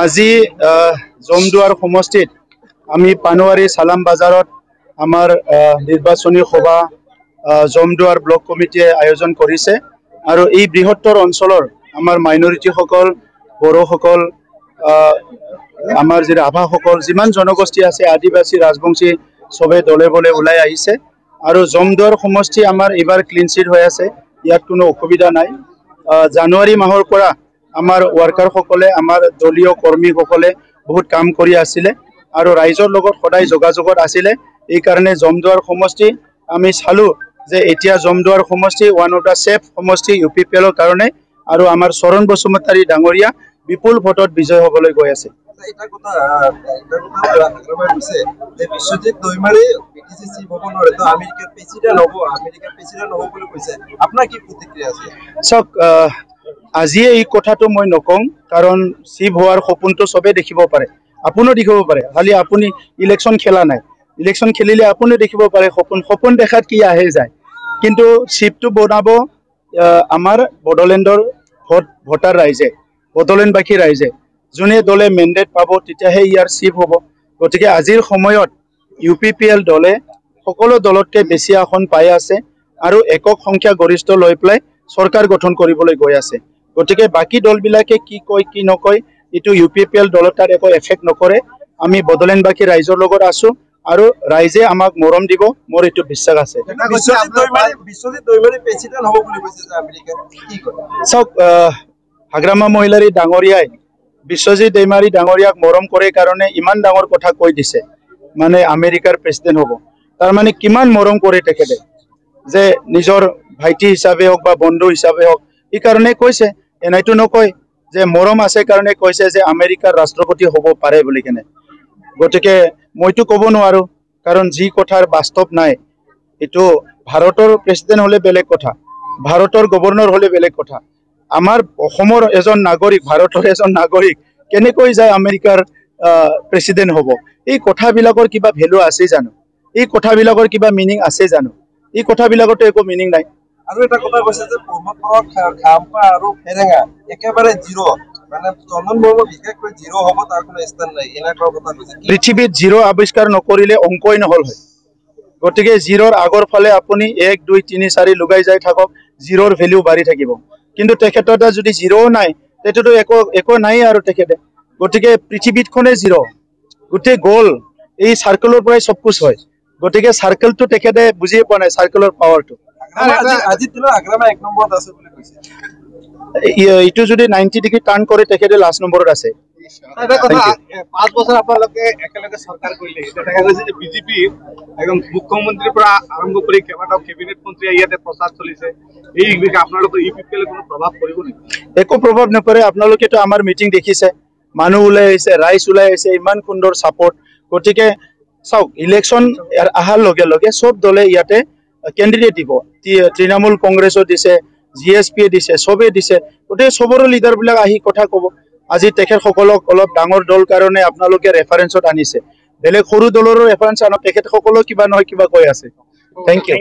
আজি জমদুৱাৰ সমষ্টিত আমি পানোৱাৰী সালাম বাজাৰত আমাৰ নিৰ্বাচনী সভা জমদুৱাৰ ব্লক কমিটিয়ে আয়োজন কৰিছে আৰু এই বৃহত্তৰ অঞ্চলৰ আমাৰ মাইনৰিটি সকল বড়ো সকল আমাৰ যে ৰাভা সকল যিমান জনগোষ্ঠী আছে আদিবাসী ৰাজবংশী সবে দলে বলে ওলাই আহিছে আৰু জমদুৱাৰ সমষ্টি আমাৰ এবাৰ ক্লিন চিট হৈ আছে ইয়াত কোনো অসুবিধা নাই জানুৱাৰী মাহৰ পৰা আমাৰ ওয়াৰ্কাৰ সকলে আমাৰ দলীয় কৰ্মী সকলে বহুত কাম কৰি আছিলে আৰু ৰাইজৰ লগত সদায় যোগাযোগত আছিলে এই কাৰণে জমদুৱাৰ সমষ্টি আমি চালু যে এতিয়া জমদুৱাৰ সমষ্টি ওয়ান অফ দা সেফ সমষ্টি ইউপিপিএলৰ কাৰণে আৰু আমাৰ চৰণ বসুমতাৰী ডাঙৰীয়া বিপুল ভোটত বিজয় হ'বলৈ গৈ আছে এটা কথা আগ্ৰবাই কৈছে যে বিশ্বজিৎ দৈমাৰী বিটিসি চিফ হ'ব নোৱাৰে তো আমেৰিকাৰ প্ৰেসিডেন্ট হ'ব বুলি কৈছে আপোনাৰ কি প্ৰতিক্ৰিয়া আছে সক আজিয়ে এই কথাটো মই নকওঁ কাৰণ চিফ হোৱাৰ সপোনটো সবে দেখিব পাৰে আপুনিও দেখিব পাৰে খালি আপুনি ইলেকশন খেলা নাই ইলেকশন খেলিলে আপুনি দেখিব পাৰে সপোন দেখাত কি আহে যায় কিন্তু চিফটো বনাব আমাৰ বড়োলেণ্ডৰ ভোটাৰ ৰাইজে বড়োলেণ্ডবাসী ৰাইজে যোনে দলে মেন্ডেট পাব তেতিয়াহে ইয়াৰ চিফ হ'ব গতিকে আজিৰ সময়ত ইউপিপিএল দলে সকলো দলতকৈ বেছি আসন পাই আছে আৰু একক সংখ্যা গৰিষ্ঠ লৈ পেলাই চৰকাৰ গঠন কৰিবলৈ গৈ আছে গতিকে বাকি দলবিলাকে কি কয় কি নকয় এটো ইউপিপিএল দলটাৰ একো এফেক্ট নকৰে আমি বড়োলেণ্ডবাসী ৰাইজৰ লগত আছো আৰু ৰাইজে আমাক মৰম দিব মোৰ এটো বিশ্বাস আছে বিশ্বজিৎ দৈমাৰী প্ৰেসিডেন্ট হ'ব বুলি কৈছে যে আমেৰিকা কি কয় সক হাগ্ৰামা মহিলাৰী ডাঙৰীয়াই বিশ্বজিৎ দৈমাৰী ডাঙৰীয়াক মৰম কৰে কাৰণে ইমান ডাঙৰ কথা কৈ দিছে মানে আমেৰিকাৰ প্ৰেসিডেন্ট হ'ব তাৰ মানে কিমান মৰম কৰে তেখেতে যে নিজৰ ভাইটি হিচাপে হওক বা বন্ধু হিচাপে হওক এই কাৰণে কৈছে এনাইটো নকয় যে মৰম আছে কাৰণে কৈছে যে আমেৰিকাৰ ৰাষ্ট্ৰপতি হ'ব পাৰে বুলি কেনে গতিকে মইতো ক'ব নোৱাৰো কাৰণ যি কথাৰ বাস্তৱ নাই এটো ভাৰতৰ প্ৰেসিডেন্ট হলে বেলেগ কথা ভাৰতৰ গভৰ্ণৰ হলে বেলেগ কথা আমাৰ অসমৰ এজন নাগৰিক ভাৰতৰ এজন নাগৰিক কেনেকৈ যায় আমেৰিকাৰ প্ৰেসিডেন্ট হ'ব এই কথাবিলাকৰ কিবা ভ্যালু আছে জানো এই কথাবিলাকৰ কিবা মিনিং আছে জানো এই কথাবিলাকতো একো মিনিং নাই আৰু এটা কথা কৈছে যে পৰমপৰ খামপা আৰু ফেৰেঙা একেবাৰে জিৰো মানে চন্দন বৰ্মা বিশেষকৈ জিৰো হ'ব তাৰ কোনো স্থান নাই এনেকুৱা কথা কৈছে পৃথিৱীত জিৰো আৱিষ্কাৰ নকৰিলে অংকই নহল হয় গতিকে জিৰোৰ আগৰ ফালে আপুনি 1 2 3 4 লগাই যাই থাকক জিৰোৰ ভ্যালু বাঢ়ি থাকিব কিন্তু তেখেতৰ যদি জিৰো নাই তেতিয়াতো একো নাই আৰু তেখেতে গতিকে পৃথিৱীতখনে জিৰো গোটে গোল এই সাৰ্কেলৰ পৰাই সব কিছু হয় গতিকে সাৰ্কেলটো তেখেতে বুজিয়ে পোৱা নাই সাৰ্কেলৰ পাৱাৰটো আজি দিনৰ আগ্ৰামা 1 নম্বৰত আছে বুলি কৈছে ইটো যদি 90 ডিগ্ৰী টাৰ্ণ কৰে তেখেতে লাষ্ট নম্বৰত আছে এটা কথা 5 বছৰ আপোনালোকে একেলগে সৰকাৰ কৰিলে এটা দেখা গৈছে যে বিজেপি একদম মুখ্যমন্ত্ৰীৰ পৰা আৰম্ভ কৰি কেইবাটাও কেবিনেট মন্ত্ৰী ইয়াতে প্ৰচাৰ চলিছে এই বিষয়ে আপোনালোকৰ ইউপিপিএল কোনো প্ৰভাৱ পৰিব নেকি একো প্ৰভাৱ নপৰে আপোনালোকেতো আমাৰ মিটিং দেখিছে মানুহ ওলাই আহিছে ৰাইজ ওলাই আহিছে ইমান সুন্দৰ সাপোৰ্ট গতিকে চাওক ইলেকশন আহাৰ লগে লগে সব দলে ইয়াতে কেন্ডিডেট দিব তৃণমূল কংগ্ৰেছও দিছে জিএসপিয়ে দিছে সবে দিছে গতিকে সবৰে লিডাৰ বিলাক আহি কথা ক'ব আজি তেখেতসকলক অলপ ডাঙৰ দল কাৰণে আপোনালোকে ৰেফাৰেন্সত আনিছে বেলেগ সৰু দলৰো ৰেফাৰেন্স আনক তেখেতসকলক কিবা নহয় কিবা কৈ আছে থেংক ইউ